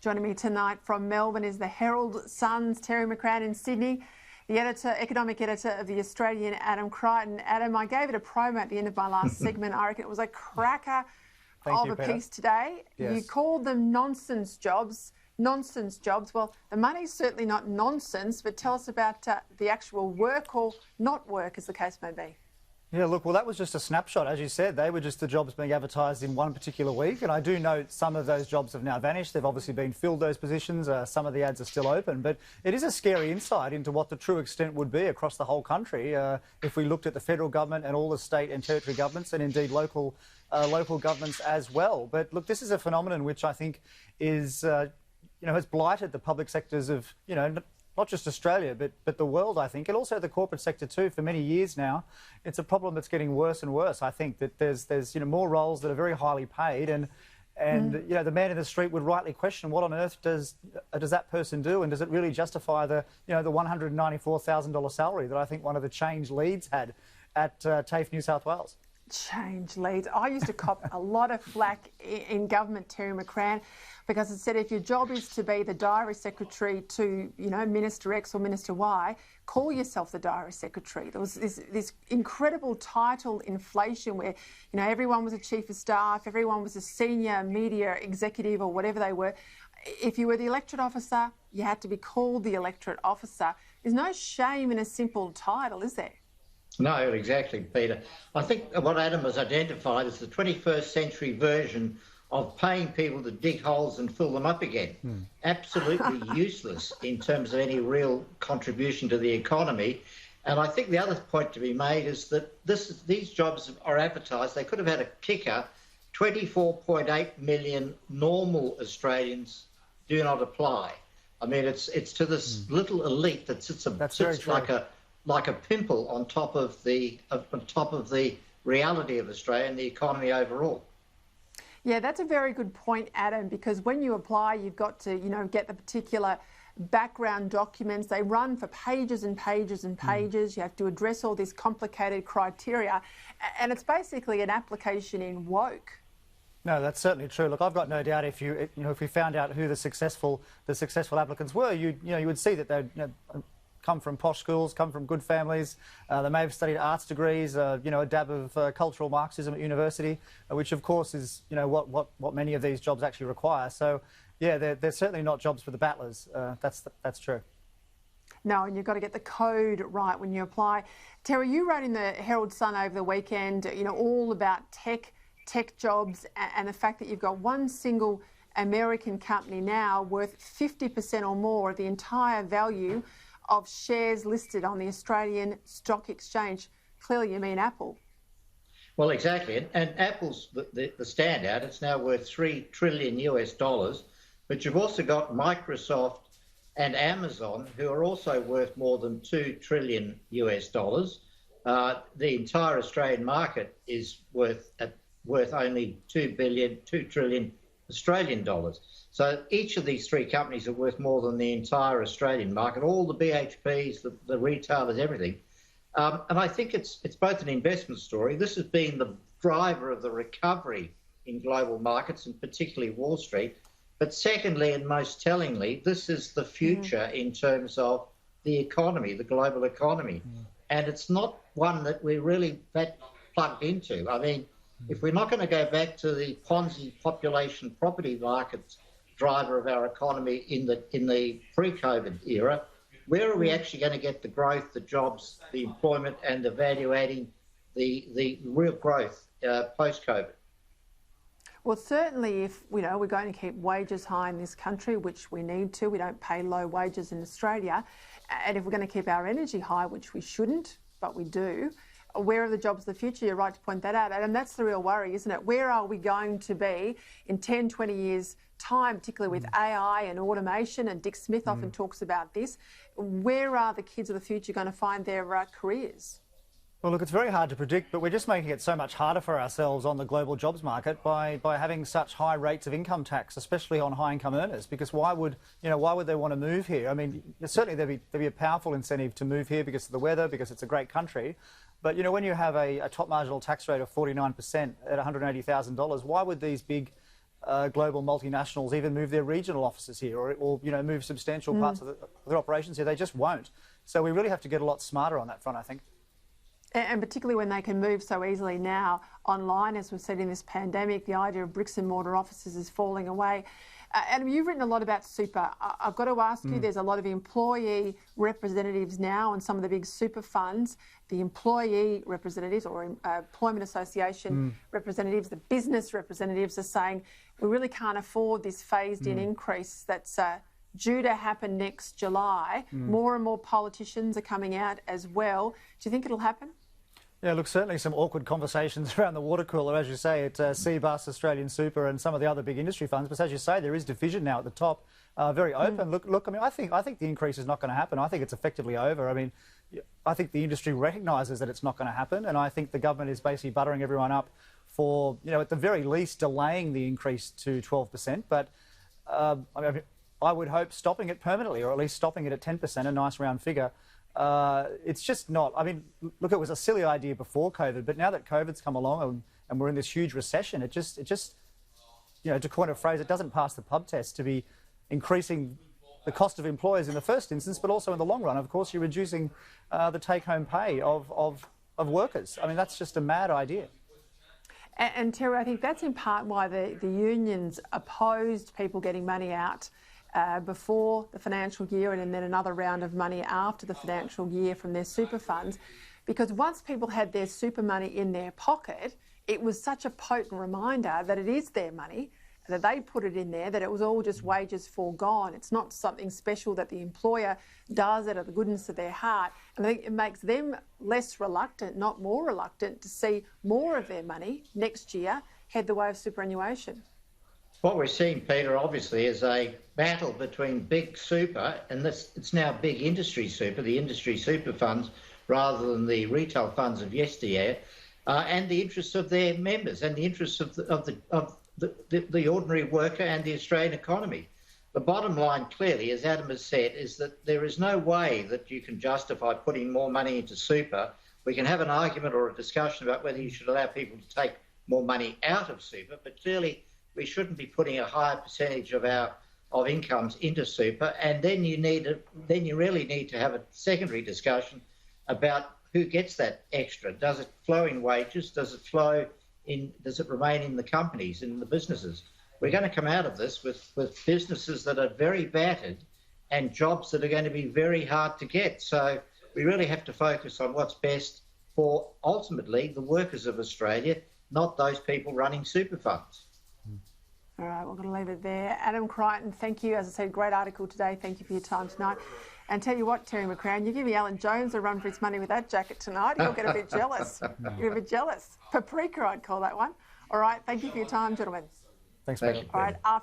Joining me tonight from Melbourne is the Herald Sun's Terry McCrann in Sydney, the economic editor of the Australian, Adam Creighton. Adam, I gave it a promo at the end of my last segment. I reckon it was a cracker of a piece today. Yes. You called them nonsense jobs. Nonsense jobs. Well, the money's certainly not nonsense, but tell us about the actual work or not work, as the case may be. Yeah, look, well, that was just a snapshot. As you said, they were just the jobs being advertised in one particular week. And I do note some of those jobs have now vanished. They've obviously been filled, those positions. Some of the ads are still open. But it is a scary insight into what the true extent would be across the whole country if we looked at the federal government and all the state and territory governments and indeed local governments as well. But look, this is a phenomenon which I think is, has blighted the public sectors of, not just Australia, but the world, I think, and also the corporate sector too for many years now. It's a problem that's getting worse and worse. I think that there's more roles that are very highly paid and the man in the street would rightly question what on earth does that person do, and does it really justify the $194,000 salary that I think one of the change leads had at TAFE New South Wales. Change leads. I used to cop a lot of flack in government, Terry McCrann, because it said if your job is to be the diary secretary to, Minister X or Minister Y, call yourself the diary secretary. There was this incredible title inflation where, everyone was a chief of staff, everyone was a senior media executive or whatever they were. If you were the electorate officer, you had to be called the electorate officer. There's no shame in a simple title, is there? No, exactly, Peter. I think what Adam has identified is the 21st century version of paying people to dig holes and fill them up again. Absolutely useless in terms of any real contribution to the economy. And I think the other point to be made is that these jobs are advertised. They could have had a kicker. 24.8 million normal Australians do not apply. I mean, it's to this little elite that sits like a pimple on top of the reality of Australia and the economy overall. Yeah, that's a very good point, Adam, because when you apply, you've got to, get the particular background documents. They run for pages and pages and pages. You have to address all this complicated criteria, and it's basically an application in woke. No, that's certainly true. Look, I've got no doubt if we found out who the successful applicants were, you would see that they'd come from posh schools, come from good families. They may have studied arts degrees, a dab of cultural Marxism at university, which of course is, what many of these jobs actually require. So, yeah, they're certainly not jobs for the battlers. That's true. No, and you've got to get the code right when you apply. Terry, you wrote in the Herald Sun over the weekend, all about tech jobs and the fact that you've got one single American company now worth 50% or more of the entire value of shares listed on the Australian Stock Exchange. Clearly you mean Apple. Well, exactly. And Apple's the standout. It's now worth $3 trillion US, but you've also got Microsoft and Amazon, who are also worth more than $2 trillion US. The entire Australian market is worth only $2 trillion Australian dollars. So each of these three companies are worth more than the entire Australian market, all the BHPs, the retailers, everything. And I think it's both an investment story. This has been the driver of the recovery in global markets, and particularly Wall Street. But secondly, and most tellingly, this is the future in terms of the economy, the global economy. And it's not one that we're really that plugged into. I mean, if we're not going to go back to the Ponzi population property markets driver of our economy in the pre-COVID era, where are we actually going to get the growth, the jobs, the employment, and the value-adding, the real growth post-COVID? Well, certainly if, we're going to keep wages high in this country, which we need to, we don't pay low wages in Australia, and if we're going to keep our energy high, which we shouldn't, but we do, where are the jobs of the future? You're right to point that out. And that's the real worry, isn't it? Where are we going to be in 10, 20 years' time, particularly with AI and automation? And Dick Smith often talks about this. Where are the kids of the future going to find their careers? Well, look, it's very hard to predict, but we're just making it so much harder for ourselves on the global jobs market by having such high rates of income tax, especially on high-income earners. Because why would they want to move here? I mean, certainly there'd be a powerful incentive to move here because of the weather, because it's a great country. But, when you have a top marginal tax rate of 49% at $180,000, why would these big global multinationals even move their regional offices here, or move substantial parts of their operations here. They just won't. So we really have to get a lot smarter on that front, I think. And particularly when they can move so easily now online, as we've said in this pandemic, the idea of bricks and mortar offices is falling away. Adam, you've written a lot about super. I've got to ask you, there's a lot of employee representatives now on some of the big super funds. The employee representatives or employment association representatives, the business representatives are saying we really can't afford this phased-in increase that's due to happen next July. More and more politicians are coming out as well. Do you think it'll happen? Yeah, look, certainly some awkward conversations around the water cooler, as you say, at CBUS, Australian Super, and some of the other big industry funds. But as you say, there is division now at the top, very open. Look. I mean, I think the increase is not going to happen. I think it's effectively over. I mean, I think the industry recognises that it's not going to happen, and I think the government is basically buttering everyone up for, at the very least, delaying the increase to 12%. But I would hope stopping it permanently, or at least stopping it at 10%, a nice round figure. It's just not. I mean, look, it was a silly idea before COVID, but now that COVID's come along and we're in this huge recession, it just, to coin a phrase, it doesn't pass the pub test to be increasing the cost of employers in the first instance, but also in the long run. Of course, you're reducing the take-home pay of workers. I mean, that's just a mad idea. And Terry, I think that's in part why the unions opposed people getting money out before the financial year and then another round of money after the financial year from their super funds, because once people had their super money in their pocket, it was such a potent reminder that it is their money, that they put it in there, that it was all just wages foregone. It's not something special that the employer does out of the goodness of their heart. And I think it makes them less reluctant, not more reluctant, to see more of their money next year head the way of superannuation. What we're seeing, Peter, obviously, is a battle between big super, and it's now big industry super, the industry super funds, rather than the retail funds of yesteryear, and the interests of their members and the interests of the ordinary worker and the Australian economy. The bottom line, clearly, as Adam has said, is that there is no way that you can justify putting more money into super. We can have an argument or a discussion about whether you should allow people to take more money out of super, but clearly we shouldn't be putting a higher percentage of incomes into super. And then you really need to have a secondary discussion about who gets that extra. Does it flow in wages? Does it remain in the companies, in the businesses? We're going to come out of this with businesses that are very battered and jobs that are going to be very hard to get. So we really have to focus on what's best for ultimately the workers of Australia, not those people running super funds. All right, we're going to leave it there. Adam Creighton, thank you. As I said, great article today. Thank you for your time tonight. And tell you what, Terry McCrann, you give me Alan Jones a run for his money with that jacket tonight, he'll get a bit jealous. You'll get a bit jealous. Paprika, I'd call that one. All right, thank you for your time, gentlemen. Thanks, Peter. All right.